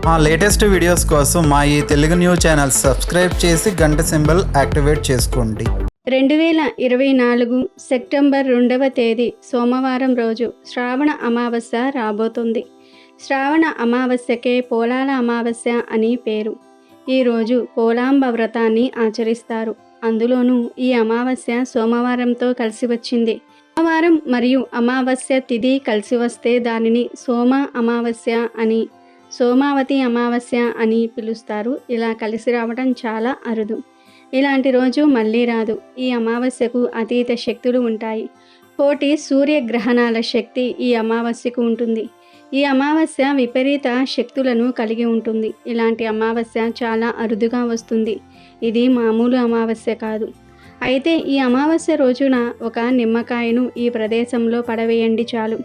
మా latest videos కోసం మా ఈ తెలుగు న్యూస్ ఛానల్ సబ్స్క్రైబ్ చేసి గంట సింబల్ యాక్టివేట్ చేసుకోండి. 2024 సెప్టెంబర్ 2వ తేదీ సోమవారం రోజు శ్రావణ అమావాస్య రాబోతుంది. శ్రావణ అమావాస్యకే పోలాల అమావాస్య అని పేరు. ఈరోజు పోలాంబ వ్రతాన్ని ఆచరిస్తారు. అందులోనూ ఈ అమావాస్య సోమవారంతో కలిసి వచ్చింది. సోమవారం మరియు అమావాస్య తిథి కలిసి వస్తే దానిని సోమ అమావాస్య అని, సోమావతి అమావాస్య అని పిలుస్తారు. ఇలా కలిసి రావడం చాలా అరుదు. ఇలాంటి రోజు మళ్ళీ రాదు. ఈ అమావాస్యకు అతీత శక్తులు ఉంటాయి. కోటి సూర్యగ్రహణాల శక్తి ఈ అమావాస్యకు ఉంటుంది. ఈ అమావాస్య విపరీత శక్తులను కలిగి ఉంటుంది. ఇలాంటి అమావాస్య చాలా అరుదుగా వస్తుంది. ఇది మామూలు అమావాస్య కాదు. అయితే ఈ అమావాస్య రోజున ఒక నిమ్మకాయను ఈ ప్రదేశంలో పడవేయండి చాలు.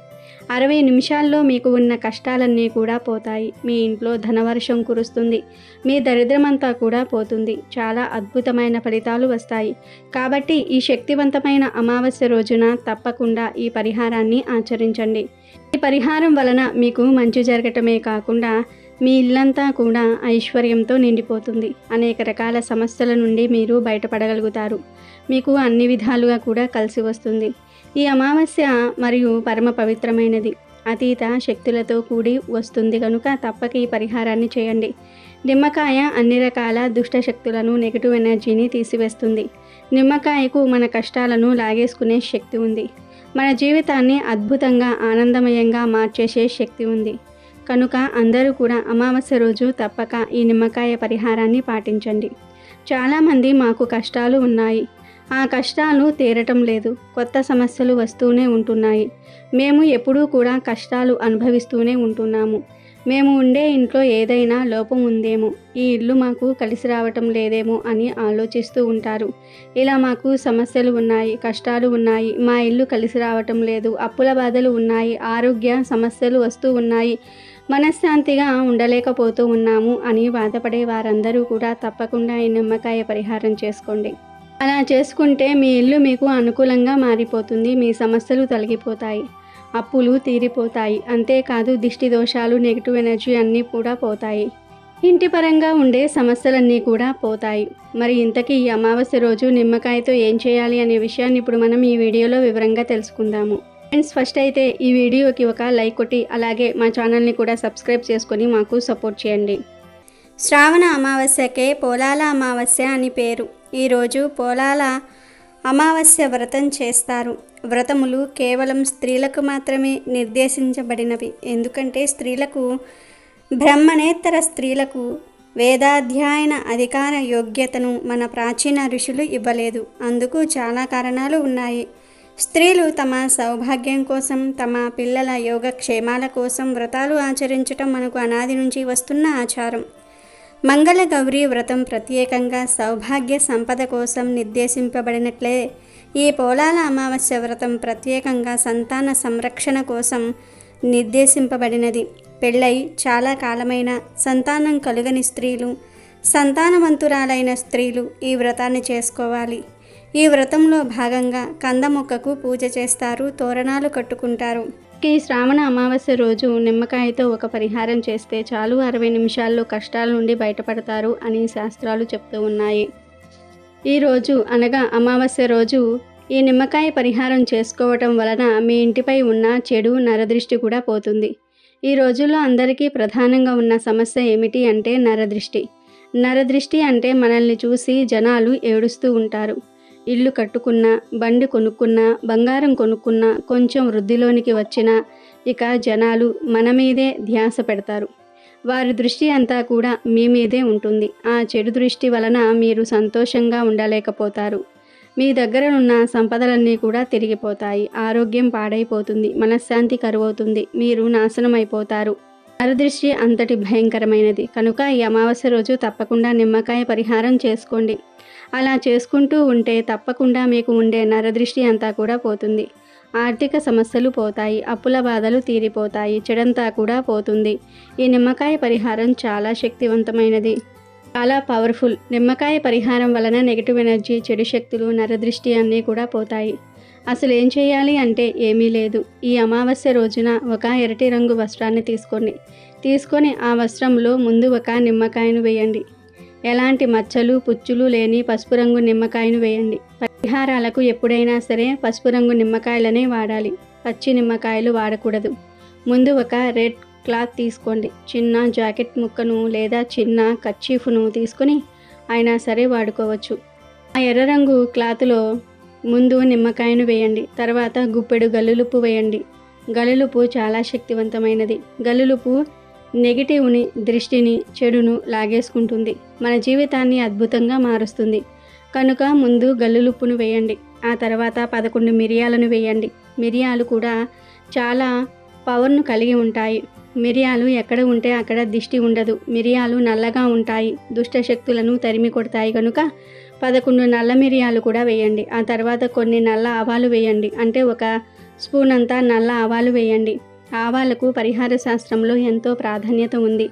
60 నిమిషాల్లో మీకు ఉన్న కష్టాలన్నీ కూడా పోతాయి. మీ ఇంట్లో ధనవర్షం కురుస్తుంది. మీ దరిద్రమంతా కూడా పోతుంది. చాలా అద్భుతమైన ఫలితాలు వస్తాయి. కాబట్టి ఈ శక్తివంతమైన అమావాస్య రోజున తప్పకుండా ఈ పరిహారాన్ని ఆచరించండి. ఈ పరిహారం వలన మీకు మంచి జరగటమే కాకుండా మీ ఇల్లంతా కూడా ఐశ్వర్యంతో నిండిపోతుంది. అనేక రకాల సమస్యల నుండి మీరు బయటపడగలుగుతారు. మీకు అన్ని విధాలుగా కూడా కలిసి వస్తుంది. ఈ అమావాస్య మరియు పరమ పవిత్రమైనది. అతీత శక్తులతో కూడి వస్తుంది కనుక తప్పక ఈ పరిహారాన్ని చేయండి. నిమ్మకాయ అన్ని రకాల దుష్ట శక్తులను, నెగిటివ్ ఎనర్జీని తీసివేస్తుంది. నిమ్మకాయకు మన కష్టాలను లాగేసుకునే శక్తి ఉంది. మన జీవితాన్ని అద్భుతంగా ఆనందమయంగా మార్చేసే శక్తి ఉంది. కనుక అందరూ కూడా అమావాస్య రోజు తప్పక ఈ నిమ్మకాయ పరిహారాన్ని పాటించండి. చాలామంది మాకు కష్టాలు ఉన్నాయి, ఆ కష్టాలు తీరటం లేదు, కొత్త సమస్యలు వస్తూనే ఉంటున్నాయి, మేము ఎప్పుడూ కూడా కష్టాలు అనుభవిస్తూనే ఉంటున్నాము, మేము ఉండే ఇంట్లో ఏదైనా లోపం ఉందేమో, ఈ ఇల్లు మాకు కలిసి రావటం లేదేమో అని ఆలోచిస్తూ ఉంటారు. ఇలా మాకు సమస్యలు ఉన్నాయి, కష్టాలు ఉన్నాయి, మా ఇల్లు కలిసి రావటం లేదు, అప్పుల బాధలు ఉన్నాయి, ఆరోగ్య సమస్యలు వస్తూ ఉన్నాయి, మనశ్శాంతిగా ఉండలేకపోతూ ఉన్నాము అని బాధపడే వారందరూ కూడా తప్పకుండా ఈ నిమ్మకాయ పరిహారం చేసుకోండి. అలా చేసుకుంటే మీ ఇల్లు మీకు అనుకూలంగా మారిపోతుంది. మీ సమస్యలు తొలగిపోతాయి, అప్పులు తీరిపోతాయి. అంతేకాదు దిష్టి దోషాలు, నెగిటివ్ ఎనర్జీ అన్నీ కూడా పోతాయి. ఇంటి పరంగా ఉండే సమస్యలన్నీ కూడా పోతాయి. మరి ఇంతకీ ఈ అమావాస్య రోజు నిమ్మకాయతో ఏం చేయాలి అనే విషయాన్ని ఇప్పుడు మనం ఈ వీడియోలో వివరంగా తెలుసుకుందాము. ఫ్రెండ్స్, ఫస్ట్ అయితే ఈ వీడియోకి ఒక లైక్ కొట్టి అలాగే మా ఛానల్ని కూడా సబ్స్క్రైబ్ చేసుకొని మాకు సపోర్ట్ చేయండి. శ్రావణ అమావాస్యకే పోలాల అమావాస్య అని పేరు. ఈరోజు పోలాల అమావాస్య వ్రతం చేస్తారు. వ్రతములు కేవలం స్త్రీలకు మాత్రమే నిర్దేశించబడినవి. ఎందుకంటే స్త్రీలకు, బ్రహ్మణేతర స్త్రీలకు వేదాధ్యయన అధికార యోగ్యతను మన ప్రాచీన ఋషులు ఇవ్వలేదు. అందుకు చాలా కారణాలు ఉన్నాయి. స్త్రీలు తమ సౌభాగ్యం కోసం, తమ పిల్లల యోగక్షేమాల కోసం వ్రతాలు ఆచరించటం మనకు అనాది నుంచి వస్తున్న ఆచారం. మంగళ గౌరీ వ్రతం ప్రత్యేకంగా సౌభాగ్య సంపద కోసం నిర్దేశింపబడినట్లే ఈ పోలాల అమావాస్య వ్రతం ప్రత్యేకంగా సంతాన సంరక్షణ కోసం నిర్దేశింపబడినది. పెళ్ళై చాలా కాలమైన సంతానం కలుగని స్త్రీలు, సంతానవంతురాలైన స్త్రీలు ఈ వ్రతాన్ని చేసుకోవాలి. ఈ వ్రతంలో భాగంగా కంద మొక్కకు పూజ చేస్తారు, తోరణాలు కట్టుకుంటారు. ఈ శ్రావణ అమావాస్య రోజు నిమ్మకాయతో ఒక పరిహారం చేస్తే చాలు, 60 నిమిషాల్లో కష్టాల నుండి బయటపడతారు అని శాస్త్రాలు చెప్తూ ఉన్నాయి. ఈరోజు అనగా అమావాస్య రోజు ఈ నిమ్మకాయ పరిహారం చేసుకోవటం వలన మీ ఇంటిపై ఉన్న చెడు నరదృష్టి కూడా పోతుంది. ఈ రోజుల్లో అందరికీ ప్రధానంగా ఉన్న సమస్య ఏమిటి అంటే నరదృష్టి. నరదృష్టి అంటే మనల్ని చూసి జనాలు ఏడుస్తూ ఉంటారు. ఇల్లు కట్టుకున్నా, బండి కొనుక్కున్నా, బంగారం కొనుక్కున్నా, కొంచెం వృద్ధిలోనికి వచ్చినా ఇక జనాలు మన మీదే ధ్యాస పెడతారు. వారి దృష్టి అంతా కూడా మీ మీదే ఉంటుంది. ఆ చెడు దృష్టి వలన మీరు సంతోషంగా ఉండలేకపోతారు. మీ దగ్గర ఉన్న సంపదలన్నీ కూడా తిరిగిపోతాయి. ఆరోగ్యం పాడైపోతుంది, మనశ్శాంతి కరువవుతుంది, మీరు నాశనం అయిపోతారు. నరదృష్టి అంతటి భయంకరమైనది. కనుక ఈ అమావాస్య రోజు తప్పకుండా నిమ్మకాయ పరిహారం చేసుకోండి. అలా చేసుకుంటూ ఉంటే తప్పకుండా మీకు ఉండే నరదృష్టి అంతా కూడా పోతుంది. ఆర్థిక సమస్యలు పోతాయి, అప్పుల బాధలు తీరిపోతాయి, చెడంతా కూడా పోతుంది. ఈ నిమ్మకాయ పరిహారం చాలా శక్తివంతమైనది, చాలా పవర్ఫుల్. నిమ్మకాయ పరిహారం వలన నెగిటివ్ ఎనర్జీ, చెడు శక్తులు, నరదృష్టి అన్నీ కూడా పోతాయి. అసలు ఏం చేయాలి అంటే ఏమీ లేదు. ఈ అమావాస్య రోజున ఒక ఎర్రటి రంగు వస్త్రాన్ని తీసుకొని ఆ వస్త్రంలో ముందు ఒక నిమ్మకాయను వేయండి. ఎలాంటి మచ్చలు పుచ్చులు లేని పసుపు రంగు నిమ్మకాయను వేయండి. పరిహారాలకు ఎప్పుడైనా సరే పసుపు రంగు నిమ్మకాయలనే వాడాలి, పచ్చి నిమ్మకాయలు వాడకూడదు. ముందు ఒక రెడ్ క్లాత్ తీసుకోండి. చిన్న జాకెట్ ముక్కను లేదా చిన్న కర్చీఫ్ను తీసుకొని అయినా సరే వాడుకోవచ్చు. ఆ ఎర్ర రంగు క్లాత్లో ముందు నిమ్మకాయను వేయండి. తర్వాత గుప్పెడు గల్లులుప్పు వేయండి. గల్లులుప్పు చాలా శక్తివంతమైనది. గల్లులుప్పు నెగిటివ్ని, దృష్టిని, చెడును లాగేసుకుంటుంది. మన జీవితాన్ని అద్భుతంగా మారుస్తుంది. కనుక ముందు గల్లులుప్పును వేయండి. ఆ తర్వాత 11 మిరియాలను వేయండి. మిరియాలు కూడా చాలా పవర్ను కలిగి ఉంటాయి. మిరియాలు ఎక్కడ ఉంటే అక్కడ దిష్టి ఉండదు. మిరియాలు నల్లగా ఉంటాయి, దుష్ట శక్తులను తరిమి కొడతాయి. కనుక 11 నల్ల మిరియాలు కూడా వేయండి. ఆ తర్వాత కొన్ని నల్ల ఆవాలు వేయండి. అంటే 1 స్పూన్ అంతా నల్ల ఆవాలు వేయండి. ఆవాలకు పరిహార శాస్త్రంలో ఎంతో ప్రాధాన్యత ఉంది.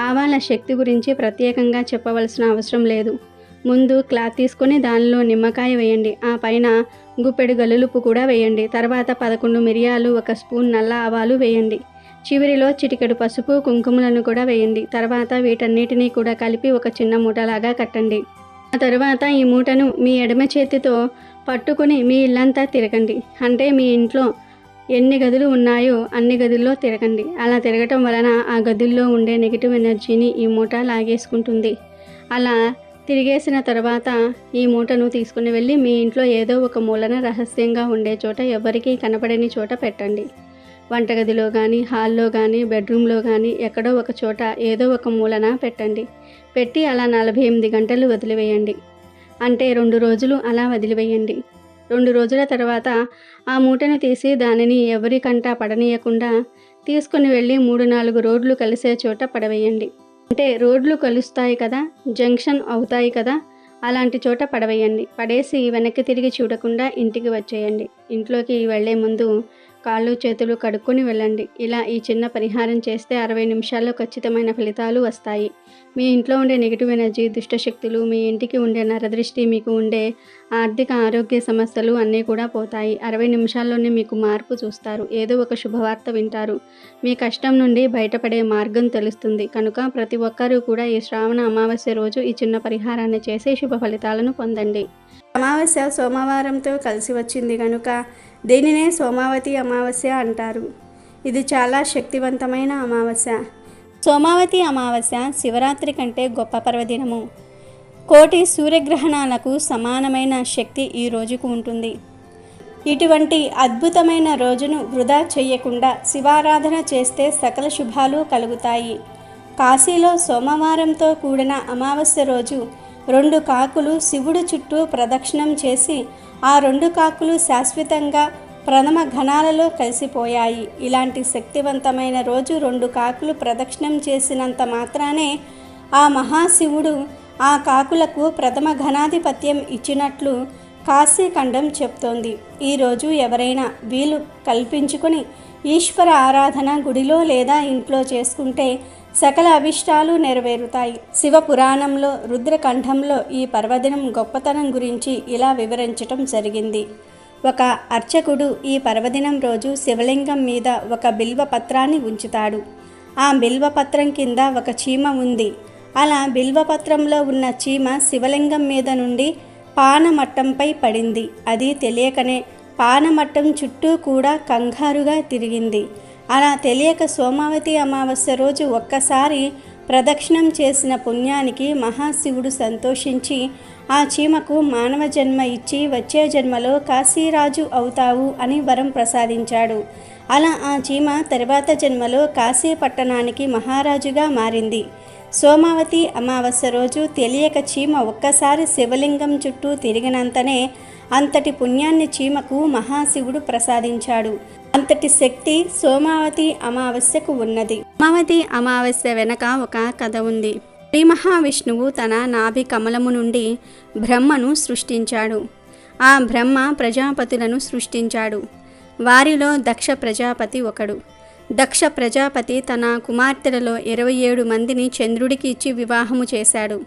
ఆవాల శక్తి గురించి ప్రత్యేకంగా చెప్పవలసిన అవసరం లేదు. ముందు క్లాత్ తీసుకొని దానిలో నిమ్మకాయ వేయండి. ఆ పైన గుప్పెడు గల్లులుప్పు కూడా వేయండి. తర్వాత 11 మిరియాలు, 1 స్పూన్ నల్ల ఆవాలు వేయండి. చివరిలో చిటికెడు పసుపు, కుంకుమలను కూడా వేయండి. తర్వాత వీటన్నిటినీ కూడా కలిపి ఒక చిన్న మూటలాగా కట్టండి. ఆ తర్వాత ఈ మూటను మీ ఎడమ చేతితో పట్టుకుని మీ ఇల్లంతా తిరగండి. అంటే మీ ఇంట్లో ఎన్ని గదులు ఉన్నాయో అన్ని గదుల్లో తిరగండి. అలా తిరగటం వలన ఆ గదుల్లో ఉండే నెగిటివ్ ఎనర్జీని ఈ మూట లాగేసుకుంటుంది. అలా తిరిగేసిన తర్వాత ఈ మూటను తీసుకుని వెళ్ళి మీ ఇంట్లో ఏదో ఒక మూలన రహస్యంగా ఉండే చోట, ఎవరికీ కనపడని చోట పెట్టండి. వంటగదిలో కానీ, హాల్లో కానీ, బెడ్రూమ్లో కానీ ఎక్కడో ఒక చోట ఏదో ఒక మూలన పెట్టండి. పెట్టి అలా 48 గంటలు వదిలివేయండి. అంటే 2 రోజులు అలా వదిలివేయండి. 2 రోజుల తర్వాత ఆ మూటను తీసి దానిని ఎవరి కంట పడనీయకుండా తీసుకుని వెళ్ళి 3-4 రోడ్లు కలిసే చోట పడవేయండి. అంటే రోడ్లు కలుస్తాయి కదా, జంక్షన్ అవుతాయి కదా, అలాంటి చోట పడవేయండి. పడేసి వెనక్కి తిరిగి చూడకుండా ఇంటికి వచ్చేయండి. ఇంట్లోకి వెళ్ళే ముందు కాళ్ళు చేతులు కడుక్కొని వెళ్ళండి. ఇలా ఈ చిన్న పరిహారం చేస్తే 60 నిమిషాల్లో ఖచ్చితమైన ఫలితాలు వస్తాయి. మీ ఇంట్లో ఉండే నెగిటివ్ ఎనర్జీ, దుష్టశక్తులు, మీ ఇంటికి ఉండే నరదృష్టి, మీకు ఉండే ఆర్థిక ఆరోగ్య సమస్యలు అన్నీ కూడా పోతాయి. 60 నిమిషాల్లోనే మీకు మార్పు చూస్తారు. ఏదో ఒక శుభవార్త వింటారు. మీ కష్టం నుండి బయటపడే మార్గం తెలుస్తుంది. కనుక ప్రతి ఒక్కరూ కూడా ఈ శ్రావణ అమావాస్య రోజు ఈ చిన్న పరిహారాన్ని చేసి శుభ ఫలితాలను పొందండి. అమావాస్య సోమవారంతో కలిసి వచ్చింది కనుక దీనినే సోమావతి అమావాస్య అంటారు. ఇది చాలా శక్తివంతమైన అమావాస్య. సోమావతి అమావాస్య శివరాత్రి కంటే గొప్ప పర్వదినము. కోటి సూర్యగ్రహణాలకు సమానమైన శక్తి ఈ రోజుకు ఉంటుంది. ఇటువంటి అద్భుతమైన రోజును వృధా చేయకుండా శివారాధన చేస్తే సకల శుభాలు కలుగుతాయి. కాశీలో సోమవారంతో కూడిన అమావాస్య రోజు 2 కాకులు శివుడు చుట్టూ ప్రదక్షిణం చేసి ఆ 2 కాకులు శాశ్వతంగా ప్రథమ ఘనాలలో కలిసిపోయాయి. ఇలాంటి శక్తివంతమైన రోజు 2 కాకులు ప్రదక్షిణం చేసినంత మాత్రానే ఆ మహాశివుడు ఆ కాకులకు ప్రథమ ఘనాధిపత్యం ఇచ్చినట్లు కాశీఖండం చెప్తోంది. ఈరోజు ఎవరైనా వీలు కల్పించుకొని ఈశ్వర ఆరాధన గుడిలో లేదా ఇంట్లో చేసుకుంటే సకల అభిష్టాలు నెరవేరుతాయి. శివ పురాణంలో రుద్రకంఠంలో ఈ పర్వదినం గొప్పతనం గురించి ఇలా వివరించటం జరిగింది. ఒక అర్చకుడు ఈ పర్వదినం రోజు శివలింగం మీద ఒక బిల్వ పత్రాన్ని ఉంచుతాడు. ఆ బిల్వపత్రం కింద ఒక చీమ ఉంది. అలా బిల్వపత్రంలో ఉన్న చీమ శివలింగం మీద నుండి పానమట్టంపై పడింది. అది తెలియకనే పానమట్టం చుట్టూ కూడా కంగారుగా తిరిగింది. అలా తెలియక సోమావతి అమావాస్య రోజు ఒక్కసారి ప్రదక్షిణం చేసిన పుణ్యానికి మహాశివుడు సంతోషించి ఆ చీమకు మానవ జన్మ ఇచ్చి వచ్చే జన్మలో కాశీరాజు అవుతావు అని వరం ప్రసాదించాడు. అలా ఆ చీమ తర్వాత జన్మలో కాశీ పట్టణానికి మహారాజుగా మారింది. సోమావతి అమావాస్య రోజు తెలియక చీమ ఒక్కసారి శివలింగం చుట్టూ తిరిగినంతనే అంతటి పుణ్యాన్ని చీమకు మహాశివుడు ప్రసాదించాడు. అంతటి శక్తి సోమావతి అమావాస్యకు ఉన్నది. సోమావతి అమావాస్య వెనక ఒక కథ ఉంది. శ్రీ మహావిష్ణువు తన నాభి కమలము నుండి బ్రహ్మను సృష్టించాడు. ఆ బ్రహ్మ ప్రజాపతులను సృష్టించాడు. వారిలో దక్ష ప్రజాపతి ఒకడు. దక్ష ప్రజాపతి తన కుమార్తెలలో 27 మందిని చంద్రుడికి ఇచ్చి వివాహము చేశాడు.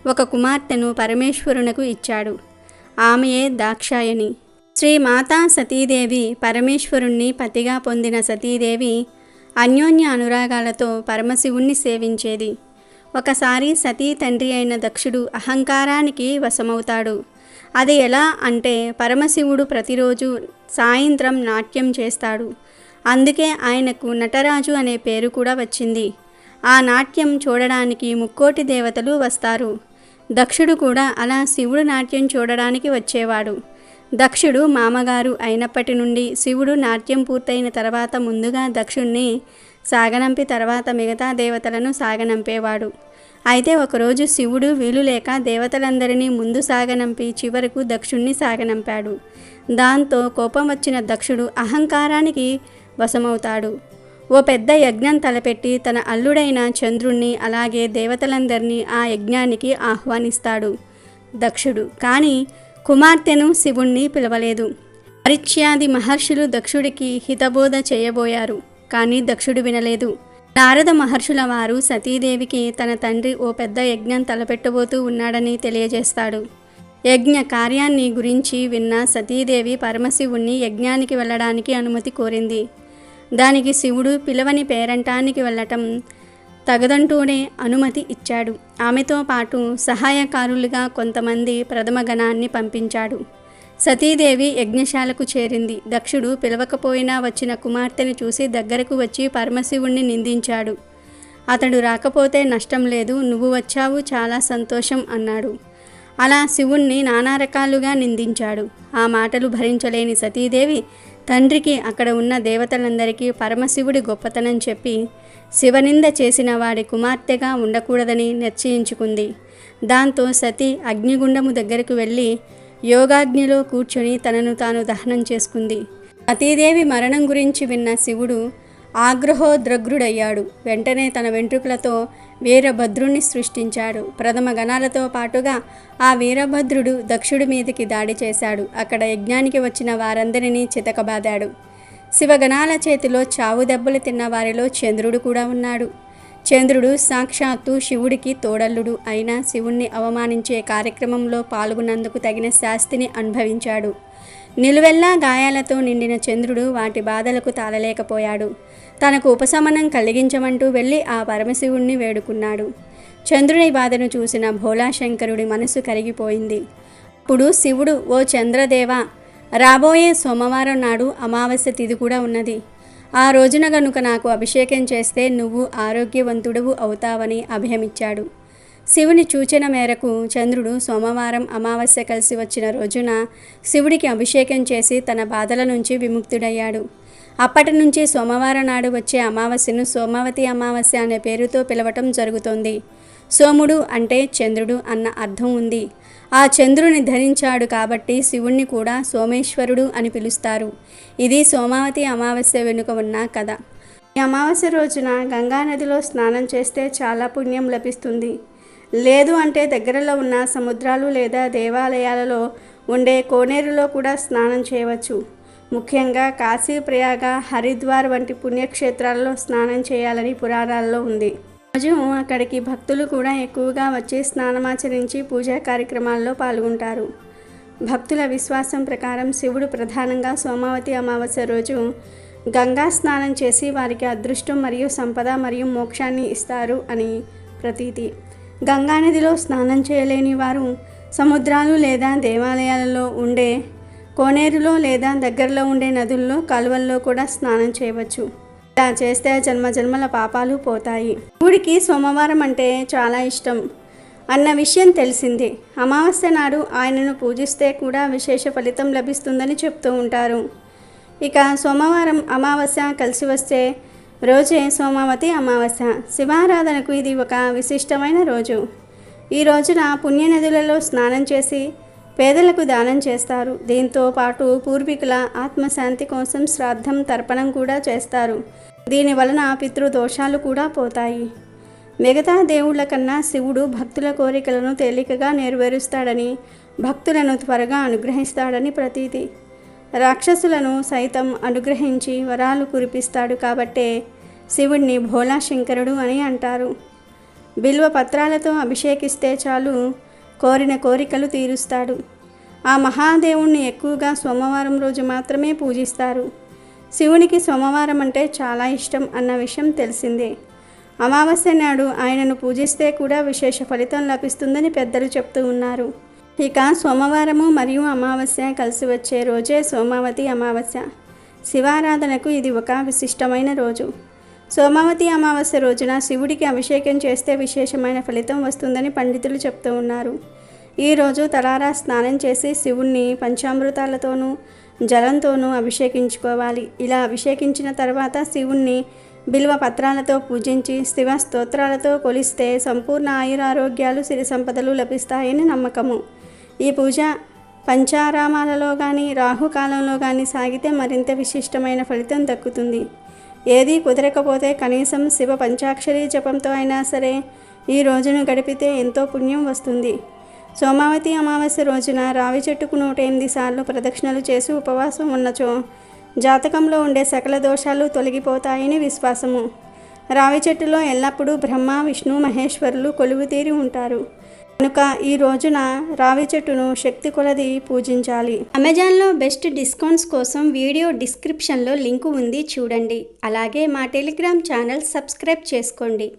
ఒక కుమార్తెను పరమేశ్వరునకు ఇచ్చాడు. ఆమెయే దాక్షాయణి. శ్రీ మాతా సతీదేవి పరమేశ్వరుణ్ణి పతిగా పొందిన సతీదేవి అన్యోన్య అనురాగాలతో పరమశివుణ్ణి సేవించేది. ఒకసారి సతీ తండ్రి అయిన దక్షుడు అహంకారానికి వశమవుతాడు. అది ఎలా అంటే పరమశివుడు ప్రతిరోజు సాయంత్రం నాట్యం చేస్తాడు. అందుకే ఆయనకు నటరాజు అనే పేరు కూడా వచ్చింది. ఆ నాట్యం చూడడానికి ముక్కోటి దేవతలు వస్తారు. దక్షుడు కూడా అలా శివుడు నాట్యం చూడడానికి వచ్చేవాడు. దక్షుడు మామగారు అయినప్పటి నుండి శివుడు నాట్యం పూర్తయిన తర్వాత ముందుగా దక్షుణ్ణి సాగనంపి తర్వాత మిగతా దేవతలను సాగనంపేవాడు. అయితే ఒకరోజు శివుడు వీలు లేక దేవతలందరినీ ముందు సాగనంపి చివరకు దక్షుణ్ణి సాగనంపాడు. దాంతో కోపం వచ్చిన దక్షుడు అహంకారానికి వశమవుతాడు. ఓ పెద్ద యజ్ఞం తలపెట్టి తన అల్లుడైన చంద్రుణ్ణి అలాగే దేవతలందరినీ ఆ యజ్ఞానికి ఆహ్వానిస్తాడు దక్షుడు. కానీ కుమార్తెను శివుణ్ణి పిలవలేదు. పరిచ్యాది మహర్షులు దక్షుడికి హితబోధ చేయబోయారు. కానీ దక్షుడు వినలేదు. నారద మహర్షుల వారు సతీదేవికి తన తండ్రి ఓ పెద్ద యజ్ఞం తలపెట్టబోతూ ఉన్నాడని తెలియజేస్తాడు. యజ్ఞ కార్యాన్ని గురించి విన్న సతీదేవి పరమశివుణ్ణి యజ్ఞానికి వెళ్ళడానికి అనుమతి కోరింది. దానికి శివుడు పిలవని పేరంటానికి వెళ్ళటం తగదంటూనే అనుమతి ఇచ్చాడు. ఆమెతో పాటు సహాయకారులుగా కొంతమంది ప్రథమగణాన్ని పంపించాడు. సతీదేవి యజ్ఞశాలకు చేరింది. దక్షుడు పిలవకపోయినా వచ్చిన కుమార్తెను చూసి దగ్గరకు వచ్చి పరమశివుణ్ణి నిందించాడు. అతడు రాకపోతే నష్టం లేదు, నువ్వు వచ్చావు చాలా సంతోషం అన్నాడు. అలా శివుణ్ణి నానా రకాలుగా నిందించాడు. ఆ మాటలు భరించలేని సతీదేవి తండ్రికి అక్కడ ఉన్న దేవతలందరికీ పరమశివుడి గొప్పతనం చెప్పి శివనింద చేసిన వాడి కుమార్తెగా ఉండకూడదని నిశ్చయించుకుంది. దాంతో సతీ అగ్నిగుండము దగ్గరకు వెళ్ళి యోగాగ్నిలో కూర్చొని తనను తాను దహనం చేసుకుంది. సతీదేవి మరణం గురించి విన్న శివుడు ఆగ్రహోద్రగ్రుడయ్యాడు. వెంటనే తన వెంట్రుకలతో వీరభద్రుణ్ణి సృష్టించాడు. ప్రథమ గణాలతో పాటుగా ఆ వీరభద్రుడు దక్షుడి మీదకి దాడి చేశాడు. అక్కడ యజ్ఞానికి వచ్చిన వారందరినీ చితకబాదాడు. శివగణాల చేతిలో చావు దెబ్బలు తిన్న వారిలో చంద్రుడు కూడా ఉన్నాడు. చంద్రుడు సాక్షాత్తు శివుడికి తోడల్లుడు అయినా శివుణ్ణి అవమానించే కార్యక్రమంలో పాల్గొన్నందుకు తగిన శాస్తిని అనుభవించాడు. నిలువెల్లా గాయాలతో నిండిన చంద్రుడు వాటి బాధలకు తాళలేకపోయాడు. తనకు ఉపశమనం కలిగించమంటూ వెళ్ళి ఆ పరమశివుణ్ణి వేడుకున్నాడు. చంద్రుని బాధను చూసిన భోళాశంకరుడి మనసు కరిగిపోయింది. అప్పుడు శివుడు, ఓ చంద్రదేవా, రాబోయే సోమవారం నాడు అమావాస్య తిథి కూడా ఉన్నది. ఆ రోజున గనుక నాకు అభిషేకం చేస్తే నువ్వు ఆరోగ్యవంతుడవు అవుతావని అభయమిచ్చాడు. శివుని సూచన మేరకు చంద్రుడు సోమవారం అమావాస్య కలిసి వచ్చిన రోజున శివుడికి అభిషేకం చేసి తన బాధల నుంచి విముక్తుడయ్యాడు. అప్పటి నుంచి సోమవారం నాడు వచ్చే అమావాస్యను సోమవతి అమావాస్య అనే పేరుతో పిలవటం జరుగుతోంది. సోముడు అంటే చంద్రుడు అన్న అర్థం ఉంది. ఆ చంద్రుని ధరించాడు కాబట్టి శివుణ్ణి కూడా సోమేశ్వరుడు అని పిలుస్తారు. ఇది సోమావతి అమావాస్య వెనుక ఉన్న కథ. ఈ అమావాస్య రోజున గంగానదిలో స్నానం చేస్తే చాలా పుణ్యం లభిస్తుంది. లేదు అంటే దగ్గరలో ఉన్న సముద్రాలు లేదా దేవాలయాలలో ఉండే కోనేరులో కూడా స్నానం చేయవచ్చు. ముఖ్యంగా కాశీ, ప్రయాగ, హరిద్వార్ వంటి పుణ్యక్షేత్రాలలో స్నానం చేయాలని పురాణాల్లో ఉంది. రోజు అక్కడికి భక్తులు కూడా ఎక్కువగా వచ్చి స్నానమాచరించి పూజా కార్యక్రమాల్లో పాల్గొంటారు. భక్తుల విశ్వాసం ప్రకారం శివుడు ప్రధానంగా సోమావతి అమావాస్య రోజు గంగా స్నానం చేసి వారికి అదృష్టం మరియు సంపద మరియు మోక్షాన్ని ఇస్తారు అని ప్రతీతి. గంగానదిలో స్నానం చేయలేని వారు సముద్రాలు లేదా దేవాలయాలలో ఉండే కోనేరులో లేదా దగ్గరలో ఉండే నదుల్లో, కాలువల్లో కూడా స్నానం చేయవచ్చు. ఇలా చేస్తే జన్మజన్మల పాపాలు పోతాయి. శివుడికి సోమవారం అంటే చాలా ఇష్టం అన్న విషయం తెలిసిందే. అమావాస్య నాడు ఆయనను పూజిస్తే కూడా విశేష ఫలితం లభిస్తుందని చెప్తూ ఉంటారు. ఇక సోమవారం అమావాస్య కలిసి వస్తే రోజే సోమావతి అమావాస్య. శివారాధనకు ఇది ఒక విశిష్టమైన రోజు. ఈ రోజున పుణ్యనదులలో స్నానం చేసి పేదలకు దానం చేస్తారు. దీంతో పాటు పూర్వీకుల ఆత్మశాంతి కోసం శ్రాద్ధం, తర్పణం కూడా చేస్తారు. దీని వలన పితృదోషాలు కూడా పోతాయి. మిగతా దేవుళ్ల కన్నా శివుడు భక్తుల కోరికలను తేలికగా నెరవేరుస్తాడని, భక్తులను త్వరగా అనుగ్రహిస్తాడని ప్రతీతి. రాక్షసులను సైతం అనుగ్రహించి వరాలు కురిపిస్తాడు కాబట్టే శివుడిని భోళాశంకరుడు అని అంటారు. బిల్వ పత్రాలతో అభిషేకిస్తే చాలు కోరిన కోరికలు తీరుస్తాడు. ఆ మహాదేవుణ్ణి ఎక్కువగా సోమవారం రోజు మాత్రమే పూజిస్తారు. శివునికి సోమవారం అంటే చాలా ఇష్టం అన్న విషయం తెలిసిందే. అమావాస్య నాడు ఆయనను పూజిస్తే కూడా విశేష ఫలితం లభిస్తుందని పెద్దలు చెప్తూ ఉన్నారు. ఇక సోమవారము మరియు అమావాస్య కలిసి వచ్చే రోజే సోమావతి అమావాస్య. శివారాధనకు ఇది ఒక విశిష్టమైన రోజు. సోమావతి అమావాస్య రోజున శివుడికి అభిషేకం చేస్తే విశేషమైన ఫలితం వస్తుందని పండితులు చెప్తూ ఉన్నారు. ఈరోజు తలారా స్నానం చేసి శివుణ్ణి పంచామృతాలతోనూ జలంతోనూ అభిషేకించుకోవాలి. ఇలా అభిషేకించిన తర్వాత శివుణ్ణి బిల్వ పత్రాలతో పూజించి శివ స్తోత్రాలతో కొలిస్తే సంపూర్ణ ఆయురారోగ్యాలు సిరి సంపదలు లభిస్తాయని నమ్మకము. ఈ పూజ పంచారామాలలో కానీ రాహుకాలంలో కానీ సాగితే మరింత విశిష్టమైన ఫలితం దక్కుతుంది. ఏదీ కుదరకపోతే కనీసం శివ పంచాక్షరి జపంతో అయినా సరే ఈ రోజును గడిపితే ఎంతో పుణ్యం వస్తుంది. సోమావతి అమావాస్య రోజున రావి చెట్టుకు 108 సార్లు ప్రదక్షిణలు చేసి ఉపవాసం ఉన్నచో జాతకంలో ఉండే సకల దోషాలు తొలగిపోతాయని విశ్వాసము. రావి చెట్టులో ఎల్లప్పుడూ బ్రహ్మ విష్ణు మహేశ్వరులు కొలువుతీరి ఉంటారు కనుక ఈ రోజున రావి చెట్టును శక్తి కొలది పూజించాలి. అమెజాన్లో బెస్ట్ డిస్కౌంట్స్ కోసం వీడియో డిస్క్రిప్షన్లో లింకు ఉంది, చూడండి. అలాగే మా టెలిగ్రామ్ ఛానల్ సబ్స్క్రైబ్ చేసుకోండి.